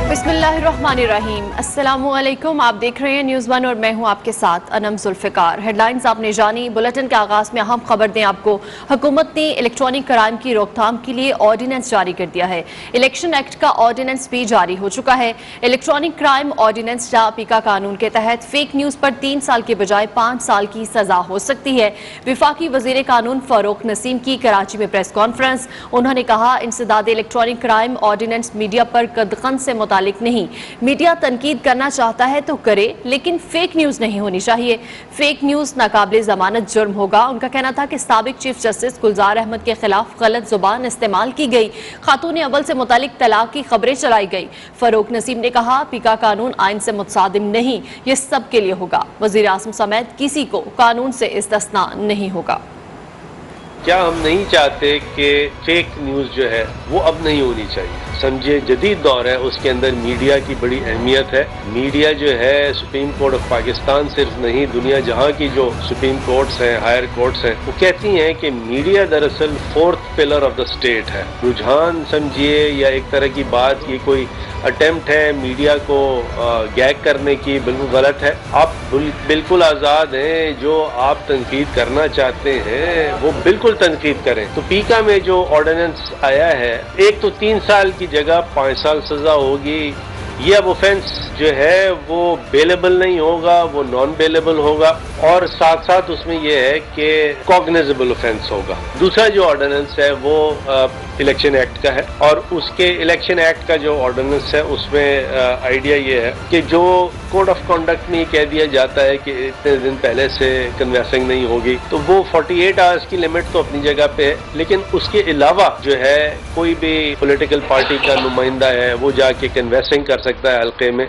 बिस्मिल्लाहिर्रहमानिर्रहीम। अस्सलामुअलैकुम। आप देख रहे हैं न्यूज़ वन और मैं हूं आपके साथ अनम जुल्फ़िकार। हेडलाइंस आपने जानी। बुलेटिन के आगाज़ में अहम खबर दें आपको। हुकूमत ने इलेक्ट्रॉनिक क्राइम की रोकथाम के लिए ऑर्डिनेंस जारी कर दिया है। इलेक्शन एक्ट का ऑर्डिनेंस भी जारी हो चुका है। इलेक्ट्रॉनिक क्राइम ऑर्डिनेंस पीका कानून के तहत फेक न्यूज़ पर 3 साल के बजाय 5 साल की सजा हो सकती है। विफाकी वज़ीर कानून फारूक नसीम की कराची में प्रेस कॉन्फ्रेंस। उन्होंने कहा, इंसदाद इलेक्ट्रॉनिक क्राइम ऑर्डिनेंस मीडिया पर कदगन से मुतालिक नहीं। मीडिया तनकीद करना चाहता है तो करे, लेकिन फेक न्यूज नहीं होनी चाहिए। फेक न्यूज नाकाबिले जमानत जुर्म होगा। उनका कहना था कि साबिक चीफ जस्टिस गुलजार अहमद के खिलाफ गलत जुबान इस्तेमाल की गई, खातून अव्वल से मुतालिक तलाक की खबरें चलाई गई। फारूक नसीम ने कहा, पीका कानून आइन से मुतसादिम नहीं, ये सब के लिए होगा। वजीर आज़म समेत किसी को कानून से इस्तिस्ना नहीं होगा। क्या हम नहीं चाहते कि फेक न्यूज़ जो है वो अब नहीं होनी चाहिए। समझे जदीद दौर है, उसके अंदर मीडिया की बड़ी अहमियत है। मीडिया जो है सुप्रीम कोर्ट ऑफ पाकिस्तान सिर्फ नहीं, दुनिया जहां की जो सुप्रीम कोर्ट्स हैं, हायर कोर्ट्स हैं, वो कहती हैं कि मीडिया दरअसल 4th pillar of the state है। रुझान समझिए या एक तरह की बात, ये कोई अटेम्प्ट है मीडिया को गैग करने की, बिल्कुल गलत है। आप बिल्कुल आज़ाद हैं, जो आप तनकीद करना चाहते हैं वो बिल्कुल तनकीद करें। तो पीका में जो ऑर्डिनेंस आया है, एक तो 3 साल की जगह 5 साल सजा होगी। ये अब ऑफेंस जो है वो बेलेबल नहीं होगा, वो नॉन बेलेबल होगा, और साथ साथ उसमें यह है कि कॉग्निजेबल ऑफेंस होगा। दूसरा जो ऑर्डिनेंस है वो इलेक्शन एक्ट का है, और उसके इलेक्शन एक्ट का जो ऑर्डिनेंस है उसमें आइडिया ये है कि जो कोड ऑफ कॉन्डक्ट में कह दिया जाता है कि इतने दिन पहले से कन्वेंसिंग नहीं होगी, तो वो 48 आवर्स की लिमिट तो अपनी जगह पे है, लेकिन उसके अलावा जो है कोई भी पॉलिटिकल पार्टी का नुमाइंदा है वो जाके कन्वेंसिंग कर सकता है हल्के में।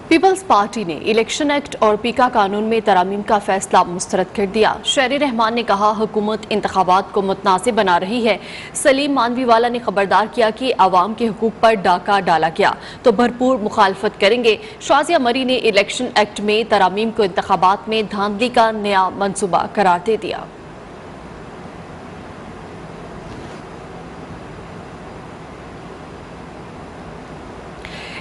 पीपल्स पार्टी ने इलेक्शन एक्ट और पीका कानून में तरमीम का फैसला मुस्तरद कर दिया। शहरी रहमान ने कहा, हुकूमत इंतखाबात को मुतनासिब बना रही है। सलीम मानवीवाला ने खबरदार किया कि आवाम के हुकूक पर डाका डाला गया तो भरपूर मुखालफत करेंगे। शाजिया मरी ने इलेक्शन एक्ट में तरमीम को इंतखाबात में धांधली का नया मनसूबा करार दे दिया।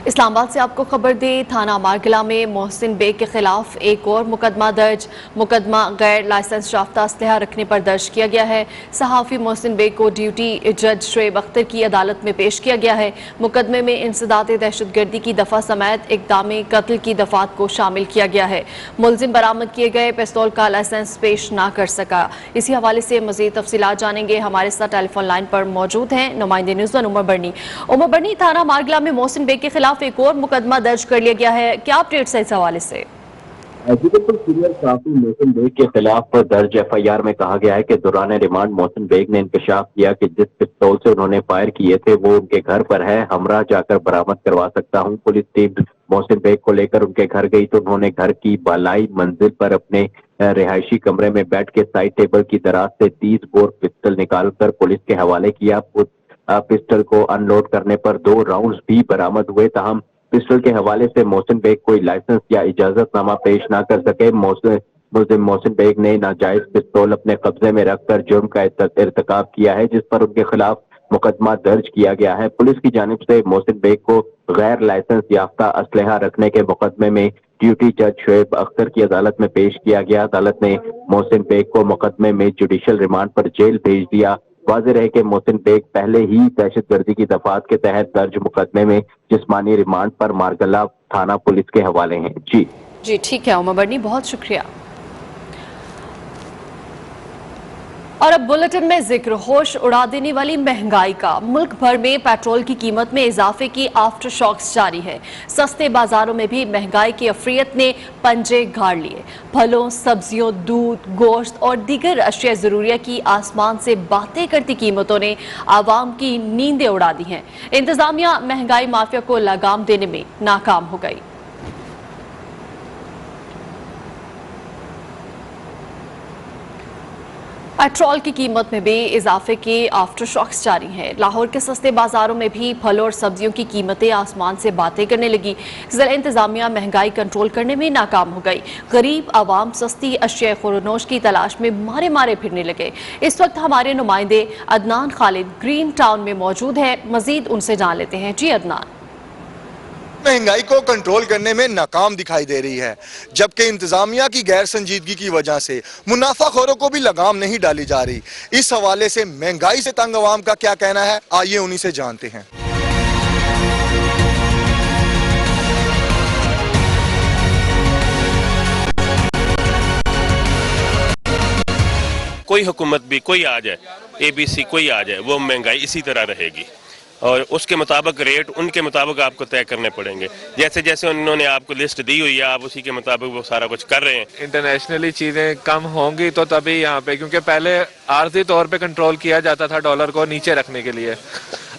इस्लामाबाद से आपको खबर दें, थाना मारगिला में मोहसिन बेग के खिलाफ एक और मुकदमा दर्ज। मुकदमा गैर लाइसेंस याफ्ता असलहा रखने पर दर्ज किया गया है। सहाफ़ी मोहसिन बेग को ड्यूटी जज शुएब अख्तर की अदालत में पेश किया गया है। मुकदमे में इंसदाद दहशतगर्दी की दफ़ा समेत इक़दाम कत्ल की दफ़ात को शामिल किया गया है। मुलजिम बरामद किए गए पिस्तौल का लाइसेंस पेश ना कर सका। इसी हवाले से मज़ीद तफसीलात जानेंगे। हमारे साथ टेलीफोन लाइन पर मौजूद हैं नुमाइंदे न्यूज़ वन उमर बर्नी। उमर बर्नी, थाना मारगिला में मोहसिन बेग के खिलाफ एक और मुकदमा दर्ज कर लिया गया है, क्या अपडेट्स है इस हवाले से? बिल्कुल, सीनियर सहाफी मोहसिन बेग के खिलाफ दर्ज FIR में कहा गया है कि दौरान रिमांड मोहसिन बेग ने इंकशाफ किया कि जिस पिस्तौल से उन्होंने फायर किए थे वो उनके घर पर है, हमरा जाकर बरामद करवा सकता हूं। पुलिस टीम मोहसिन बेग को लेकर उनके घर गई तो उन्होंने घर की बालाई मंजिल पर अपने रिहायशी कमरे में बैठ के साइड टेबल की दराज से 30 बोर पिस्टल निकालकर पुलिस के हवाले किया। पिस्टल को अनलोड करने पर 2 राउंड्स भी बरामद हुए, ताहम पिस्टल के हवाले से मोहसिन बेग कोई लाइसेंस या इजाजतनामा पेश ना कर सके। मुलजिम मोहसिन बेग ने नाजायज पिस्तौल अपने कब्जे में रखकर जुर्म का इर्तिकाब किया है, जिस पर उनके खिलाफ मुकदमा दर्ज किया गया है। पुलिस की जानिब से मोहसिन बेग को गैर लाइसेंस याफ्ता असलहा रखने के मुकदमे में ड्यूटी जज शुएब अख्तर की अदालत में पेश किया गया। अदालत ने मोहसिन बेग को मुकदमे में जुडिशल रिमांड पर जेल भेज दिया। वाज़ेह रहे कि मोहसिन बेग पहले ही दहशतगर्दी की दफात के तहत दर्ज मुकदमे में जिस्मानी रिमांड पर मारगला थाना पुलिस के हवाले हैं। जी ठीक है उमर बर्नी, बहुत शुक्रिया। और अब बुलेटिन में जिक्र, होश उड़ा देने वाली महंगाई का। मुल्क भर में पेट्रोल की कीमत में इजाफे की आफ्टर शॉक्स जारी है। सस्ते बाजारों में भी महंगाई की अफरियत ने पंजे गाड़ लिए। फलों, सब्जियों, दूध, गोश्त और दीगर अशिया जरूरिया की आसमान से बातें करती कीमतों ने आवाम की नींदें उड़ा दी हैं। इंतजामिया महंगाई माफिया को लगाम देने में नाकाम हो गई। पेट्रोल की कीमत में भी इजाफे के आफ्टर शॉक्स जारी हैं। लाहौर के सस्ते बाजारों में भी फल और सब्जियों की कीमतें आसमान से बातें करने लगी। जिला इंतजामिया महंगाई कंट्रोल करने में नाकाम हो गई। गरीब आवाम सस्ती अशिया खुरनोश की तलाश में मारे मारे फिरने लगे। इस वक्त हमारे नुमाइंदे अदनान खालिद ग्रीन टाउन में मौजूद है। मजीद उनसे जान लेते हैं। जी अदनान। महंगाई को कंट्रोल करने में नाकाम दिखाई दे रही है, जबकि इंतजामिया की गैर संजीदगी की वजह से मुनाफाखोरों को भी लगाम नहीं डाली जा रही। इस हवाले से महंगाई से तंग अवाम का क्या कहना है, आइए उन्हीं से जानते हैं। कोई हुकूमत भी कोई आ जाए, ABC कोई आ जाए, वो महंगाई इसी तरह रहेगी और उसके मुताबिक रेट उनके मुताबिक आपको तय करने पड़ेंगे। जैसे जैसे उन्होंने आपको लिस्ट दी हुई है, आप उसी के मुताबिक वो सारा कुछ कर रहे हैं। इंटरनेशनली चीज़ें कम होंगी तो तभी यहाँ पे, क्योंकि पहले आर्जी तौर पे कंट्रोल किया जाता था डॉलर को नीचे रखने के लिए।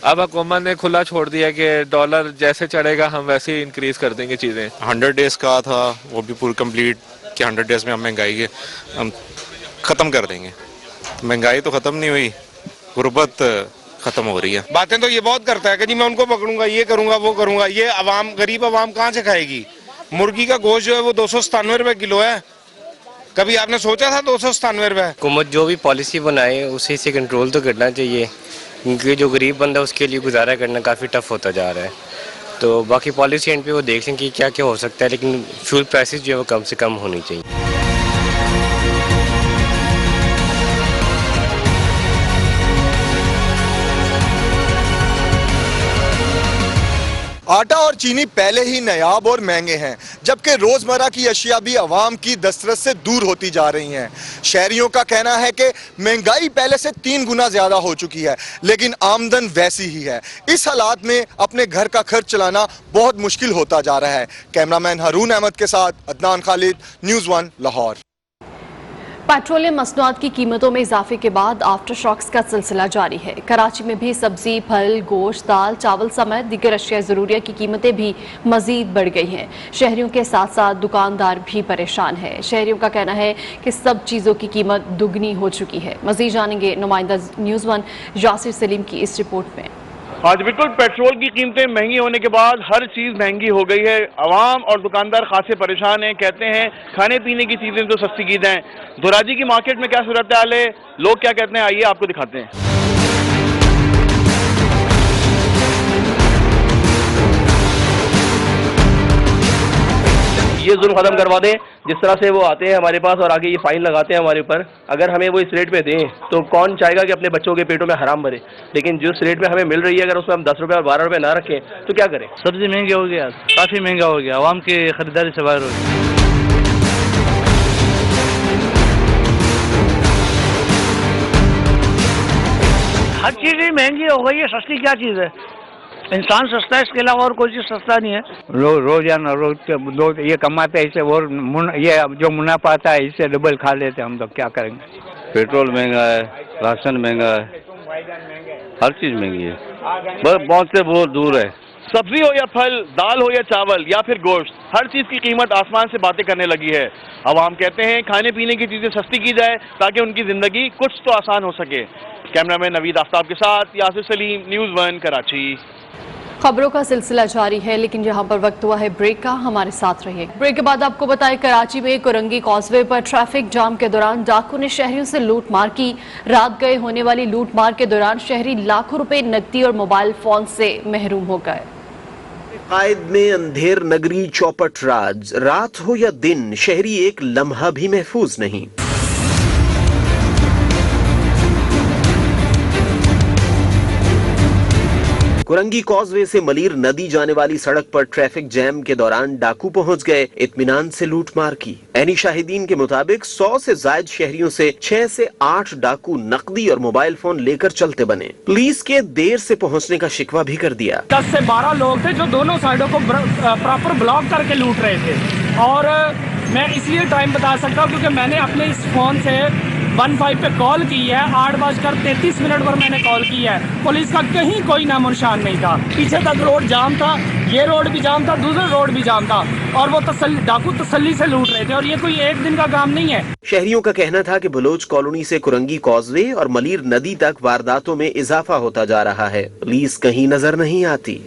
अब हुकूमत ने खुला छोड़ दिया कि डॉलर जैसे चढ़ेगा हम वैसे ही इंक्रीज कर देंगे चीज़ें। 100 डेज का था, वो भी पूरी कंप्लीट कि 100 डेज में हम महंगाई हम ख़त्म कर देंगे। महंगाई तो ख़त्म नहीं हुई, गुर्बत खत्म हो रही है। बातें तो ये बहुत करता है कि जी मैं उनको पकड़ूंगा, ये करूंगा, वो करूंगा। ये अवाम, गरीब अवाम कहाँ से खाएगी? मुर्गी का गोश्त जो है वो 297 रुपए किलो है। कभी आपने सोचा था 297 रुपए? हुकूमत जो भी पॉलिसी बनाए उसी से कंट्रोल तो करना चाहिए, क्योंकि जो गरीब बंदा उसके लिए गुजारा करना काफ़ी टफ होता जा रहा है। तो बाकी पॉलिसी एंड पे वो देख लें कि क्या क्या हो सकता है, लेकिन फ्यूल प्राइसेस जो है वो कम से कम होनी चाहिए। आटा और चीनी पहले ही नायाब और महंगे हैं, जबकि रोजमर्रा की अशिया भी आवाम की दस्तरस से दूर होती जा रही हैं। शहरियों का कहना है कि महंगाई पहले से 3 गुना ज्यादा हो चुकी है, लेकिन आमदन वैसी ही है। इस हालात में अपने घर का खर्च चलाना बहुत मुश्किल होता जा रहा है। कैमरामैन हारून अहमद के साथ अदनान खालिद, न्यूज़ 1 लाहौर। पेट्रोलियम मसनूआत की कीमतों में इजाफे के बाद आफ्टर शॉक्स का सिलसिला जारी है। कराची में भी सब्जी, फल, गोश्त, दाल, चावल समेत दीगर अशिया ज़रूरिया की कीमतें भी मजीद बढ़ गई हैं। शहरियों के साथ साथ दुकानदार भी परेशान है। शहरियों का कहना है कि सब चीज़ों की कीमत दुगनी हो चुकी है। मजीद जानेंगे नुमाइंदा न्यूज़ 1 यासिर सलीम की इस रिपोर्ट में। हाँ जी बिल्कुल, पेट्रोल की कीमतें महंगी होने के बाद हर चीज़ महंगी हो गई है। आवाम और दुकानदार खासे परेशान हैं। कहते हैं खाने पीने की चीज़ें तो सस्ती की जाएं। दुराजी की मार्केट में क्या सूरत हाल है, लोग क्या कहते हैं, आइए आपको दिखाते हैं। ये जुल्म खत्म करवा दें। जिस तरह से वो आते हैं हमारे पास और आगे ये फाइन लगाते हैं हमारे ऊपर, अगर हमें वो इस रेट पे दें तो कौन चाहेगा कि अपने बच्चों के पेटों में हराम भरे। लेकिन जिस रेट में हमें मिल रही है, अगर उसमें हम 10 रुपये और 12 रुपये ना रखें तो क्या करें? सब्जी महंगी हो गया, काफ़ी महंगा हो गया, आवाम की खरीदारी से बाहर हो गई। हर चीज़ ही महंगी हो गई है, सस्ती क्या चीज़ है? इंसान सस्ता है, इसके अलावा और कोई चीज़ सस्ता नहीं है। रोजाना रोज ये कमाते हैं, इससे और ये जो मुनाफा आता है इससे डबल खा लेते हैं हम, तो क्या करेंगे? पेट्रोल महंगा है, राशन महंगा है, हर चीज़ महंगी है, बस बहुत से बहुत दूर है। सब्जी हो या फल, दाल हो या चावल या फिर गोश्त, हर चीज़ की कीमत आसमान से बातें करने लगी है। आवाम कहते हैं खाने पीने की चीज़ें सस्ती की जाए ताकि उनकी ज़िंदगी कुछ तो आसान हो सके। कैमरामैन नवीद आफ्ताब के साथ यासिर सलीम, न्यूज़ 1 कराची। खबरों का सिलसिला जारी है, लेकिन यहाँ पर वक्त हुआ है ब्रेक का। हमारे साथ रहिए। ब्रेक के बाद आपको बताएं, कराची में कुरंगी कॉजवे पर ट्रैफिक जाम के दौरान डाकू ने शहरियों से लूट मार की। रात गए होने वाली लूट मार के दौरान शहरी लाखों रुपए नकदी और मोबाइल फोन से महरूम हो गए। कायद में अंधेर नगरी चौपट राज, रात हो या दिन शहरी एक लम्हा भी महफूज नहीं। कुरंगी कॉजवे से मलीर नदी जाने वाली सड़क पर ट्रैफिक जैम के दौरान डाकू पहुंच गए, इत्मीनान से लूटमार की। ऐनी शाहिदीन के मुताबिक 100 से जायद शहरियों से 6 से 8 डाकू नकदी और मोबाइल फोन लेकर चलते बने। पुलिस के देर से पहुंचने का शिकवा भी कर दिया। 10 से 12 लोग थे जो दोनों साइडों को प्रॉपर ब्लॉक करके लूट रहे थे। और मैं इसलिए टाइम बता सकता हूँ क्योंकि मैंने अपने इस फोन से 15 पे कॉल की है। 8:33 पर मैंने कॉल की है। पुलिस का कहीं कोई नामो निशान नहीं था। पीछे तक रोड जाम था। ये रोड भी जाम था, दूसरा रोड भी जाम था, और वो डाकू तसल्ली से लूट रहे थे, और ये कोई एक दिन का काम नहीं है। शहरियों का कहना था कि बलोच कॉलोनी से कुरंगी कॉजवे और मलीर नदी तक वारदातों में इजाफा होता जा रहा है। पुलिस कहीं नजर नहीं आती।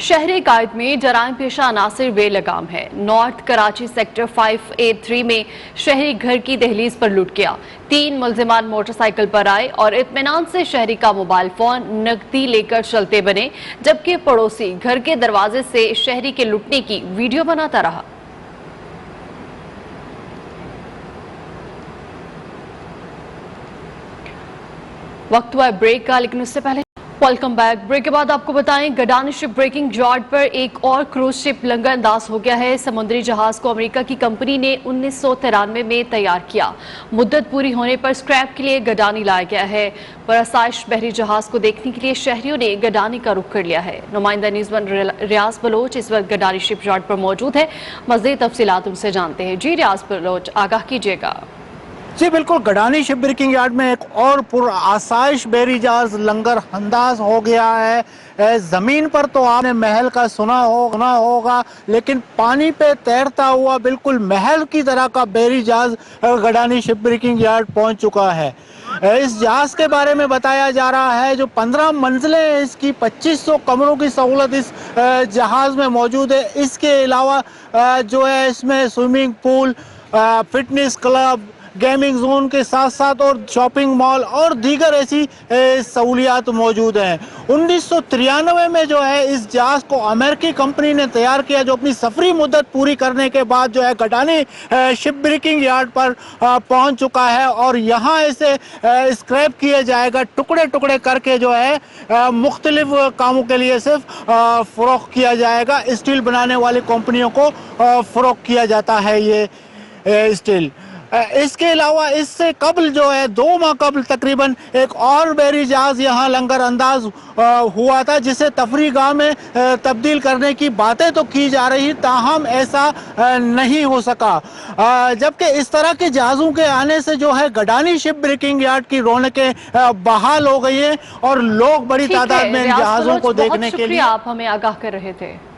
शहरी कायद में जराइम पेशा अनासिर बेलगाम है। नॉर्थ कराची सेक्टर 583 में शहरी घर की दहलीज पर लूट किया। 3 मुलजिमान मोटरसाइकिल पर आए और इत्मीनान से शहरी का मोबाइल फोन नकदी लेकर चलते बने, जबकि पड़ोसी घर के दरवाजे से शहरी के लूटने की वीडियो बनाता रहा। वक्त हुआ ब्रेक का, लेकिन उससे पहले वेलकम बैक। ब्रेक के बाद आपको बताएं, गडानी शिप ब्रेकिंग यार्ड पर एक और क्रूज शिप लंगर अंदाज हो गया है। समुद्री जहाज को अमेरिका की कंपनी ने 1993 में तैयार किया। मुद्दत पूरी होने पर स्क्रैप के लिए गडानी लाया गया है। परसाइश बहरी जहाज को देखने के लिए शहरियों ने गडानी का रुख कर लिया है। नुमाइंदा न्यूज़ वन रियाज बलोच इस वक्त गडानी शिप यार्ड पर मौजूद है। मज़ीद तफसीलात उनसे जानते हैं। जी रियाज बलोच, आगाह कीजिएगा। जी बिल्कुल, गडानी शिप ब्रेकिंग यार्ड में एक और पुरआसाइश बहरी जहाज लंगर अंदाज हो गया है। जमीन पर तो आपने महल का सुना होगा, लेकिन पानी पे तैरता हुआ बिल्कुल महल की तरह का बहरी जहाज गडानी शिप ब्रेकिंग यार्ड पहुंच चुका है। इस जहाज के बारे में बताया जा रहा है जो 15 मंजिलें इसकी 2500 कमरों की सहूलत इस जहाज में मौजूद है। इसके अलावा जो है इसमें swimming pool, fitness club, gaming zone के साथ साथ और शॉपिंग मॉल और दीगर ऐसी सहूलियात मौजूद हैं। 1993 में जो है इस जहाज को अमेरिकी कंपनी ने तैयार किया, जो अपनी सफरी मुद्दत पूरी करने के बाद जो है गडानी शिप ब्रेकिंग यार्ड पर पहुंच चुका है और यहाँ इसे स्क्रैप किया जाएगा। टुकड़े टुकड़े करके जो है मुख्तलिफ कामों के लिए सिर्फ फरोख्त किया जाएगा। स्टील बनाने वाली कंपनियों को फरोख्त किया जाता है ये स्टील। इसके अलावा इससे कबल जो है 2 माह कबल तकरीबन एक और बहरी जहाज यहाँ लंगर अंदाज हुआ था, जिसे तफरीगाह में तब्दील करने की बातें तो की जा रही, ताहम ऐसा नहीं हो सका। जबकि इस तरह के जहाज़ों के आने से जो है गडानी शिप ब्रेकिंग यार्ड की रौनकें बहाल हो गई है और लोग बड़ी तादाद में इन जहाज़ों को देखने के लिए। आप हमें आगाह कर रहे थे।